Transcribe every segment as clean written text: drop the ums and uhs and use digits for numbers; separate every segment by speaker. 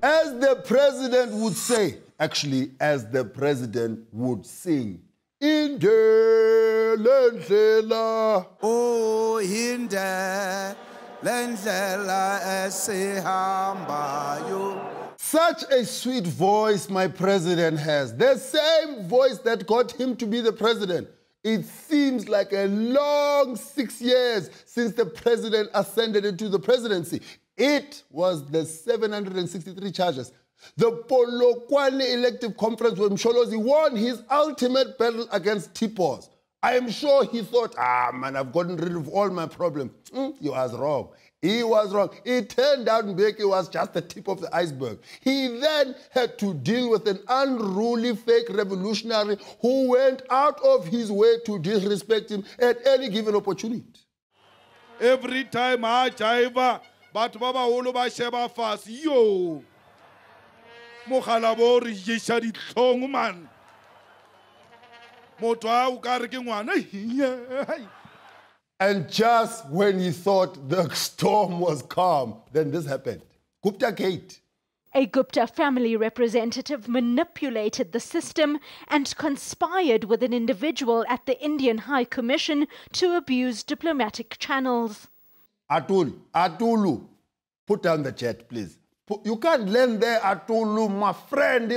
Speaker 1: As the president would say, actually, as the president would sing, Inde lendlela.
Speaker 2: Oh, inde lendlela esihambayo.
Speaker 1: Such a sweet voice my president has. The same voice that got him to be the president. It seems like a long 6 years since the president ascended into the presidency. It was the 763 charges. The Polokwane elective conference where Msholozi won his ultimate battle against Tipos. I am sure he thought, man, I've gotten rid of all my problems. He was wrong. He was wrong. It turned out Mbeki was just the tip of the iceberg. He then had to deal with an unruly fake revolutionary who went out of his way to disrespect him at any given opportunity.
Speaker 3: Every time I jive, but Baba Oloba Sheba fast, yo. Mokhalabori Yeshadi Tongue man. Motwa Ukarikingwan.
Speaker 1: And just when he thought the storm was calm, then this happened. Gupta Gate.
Speaker 4: A Gupta family representative manipulated the system and conspired with an individual at the Indian High Commission to abuse diplomatic channels.
Speaker 1: Atulu, put down the chat, please. You can't lend there, Atulu, my friend.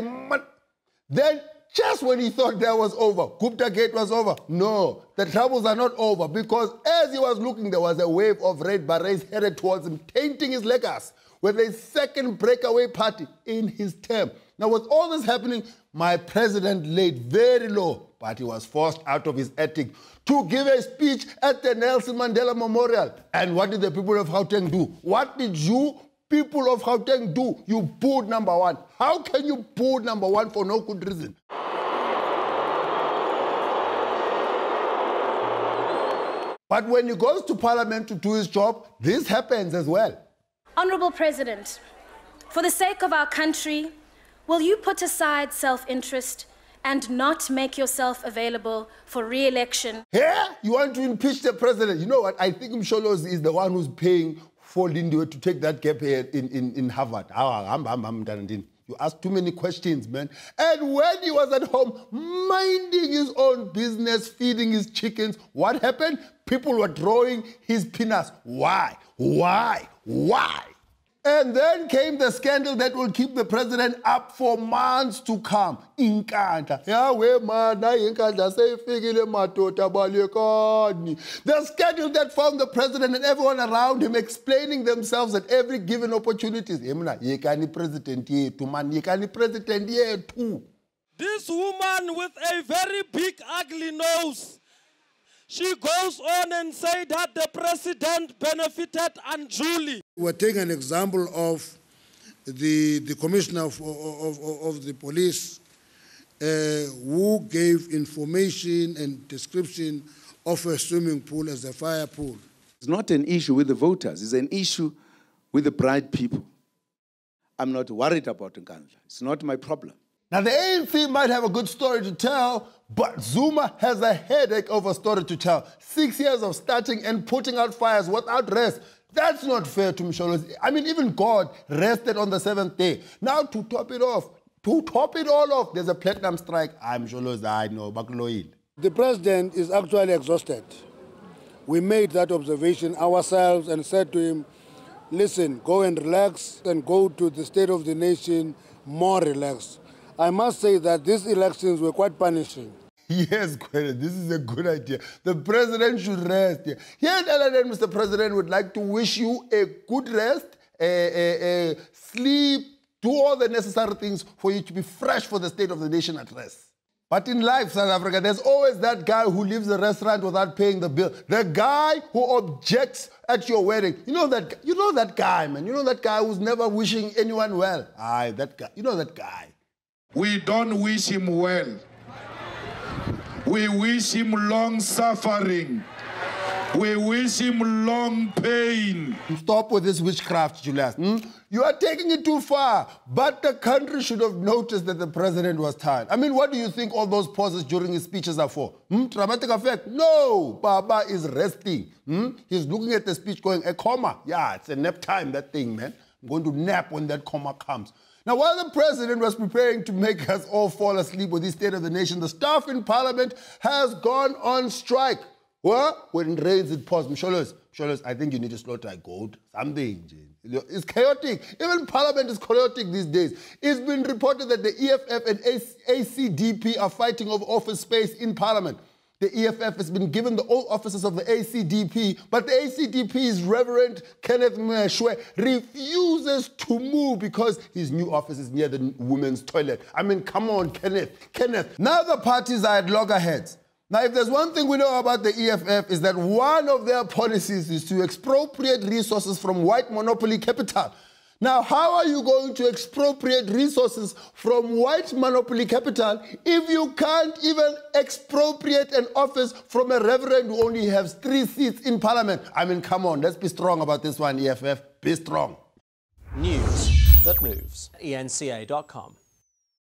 Speaker 1: Then, just when he thought that was over, Gupta Gate was over. No, the troubles are not over, because as he was looking, there was a wave of red berets headed towards him, tainting his legacy with a second breakaway party in his term. Now, with all this happening, my president laid very low, but he was forced out of his attic to give a speech at the Nelson Mandela Memorial. And what did the people of Gauteng do? What did you people of Gauteng do? You booed number one. How can you boo number one for no good reason? But when he goes to Parliament to do his job, this happens as well.
Speaker 5: Honourable President, for the sake of our country, will you put aside self-interest and not make yourself available for re-election?
Speaker 1: Yeah? You want to impeach the president? You know what? I think Msholozi is the one who's paying for Lindiwe to take that gap here in Harvard. You asked too many questions, man. And when he was at home, minding his own business, feeding his chickens, what happened? People were drawing his peanuts. Why? Why? Why? And then came the scandal that will keep the president up for months to come. Inkandla. The scandal that found the president and everyone around him explaining themselves at every given opportunity. This woman
Speaker 6: with a very big ugly nose, she goes on and say that the president benefited unduly.
Speaker 7: We're taking an example of the commissioner of the police who gave information and description of a swimming pool as a fire pool.
Speaker 8: It's not an issue with the voters, it's an issue with the bright people. I'm not worried about Nkandla. It's not my problem.
Speaker 1: Now, the ANC might have a good story to tell, but Zuma has a headache of a story to tell. 6 years of starting and putting out fires without rest. That's not fair to Msholozi. I mean, even God rested on the 7th day. Now, to top it all off, there's a platinum strike. I'm Msholozi, I know, Bakloil.
Speaker 7: The president is actually exhausted. We made that observation ourselves and said to him, listen, go and relax and go to the State of the Nation more relaxed. I must say that these elections were quite punishing.
Speaker 1: Yes, this is a good idea. The president should rest. Here at LNN, Mr. President, would like to wish you a good rest, sleep, do all the necessary things for you to be fresh for the State of the Nation at rest. But in life, South Africa, there's always that guy who leaves the restaurant without paying the bill. The guy who objects at your wedding. You know that guy, man. You know that guy who's never wishing anyone well. Aye, that guy. You know that guy.
Speaker 3: We don't wish him well. We wish him long suffering. We wish him long pain.
Speaker 1: Stop with this witchcraft, Julius. You are taking it too far. But the country should have noticed that the president was tired. I mean, what do you think all those pauses during his speeches are for? Dramatic effect? No. Baba is resting. He's looking at the speech going, a comma. Yeah, it's a nap time, that thing, man. I'm going to nap when that comma comes. Now, while the president was preparing to make us all fall asleep with his State of the Nation, the staff in Parliament has gone on strike. Well, when it rains, it pours. Msholos, I think you need to slaughter a goat. Something. It's chaotic. Even Parliament is chaotic these days. It's been reported that the EFF and ACDP are fighting over office space in Parliament. The EFF has been given the old offices of the ACDP, but the ACDP's Reverend Kenneth Meshwe refuses to move because his new office is near the women's toilet. I mean, come on, Kenneth. Now the parties are at loggerheads. Now, if there's one thing we know about the EFF is that one of their policies is to expropriate resources from white monopoly capital. Now, how are you going to expropriate resources from white monopoly capital if you can't even expropriate an office from a reverend who only has 3 seats in Parliament? I mean, come on, let's be strong about this one, EFF. Be strong.
Speaker 9: News that moves. ENCA.com.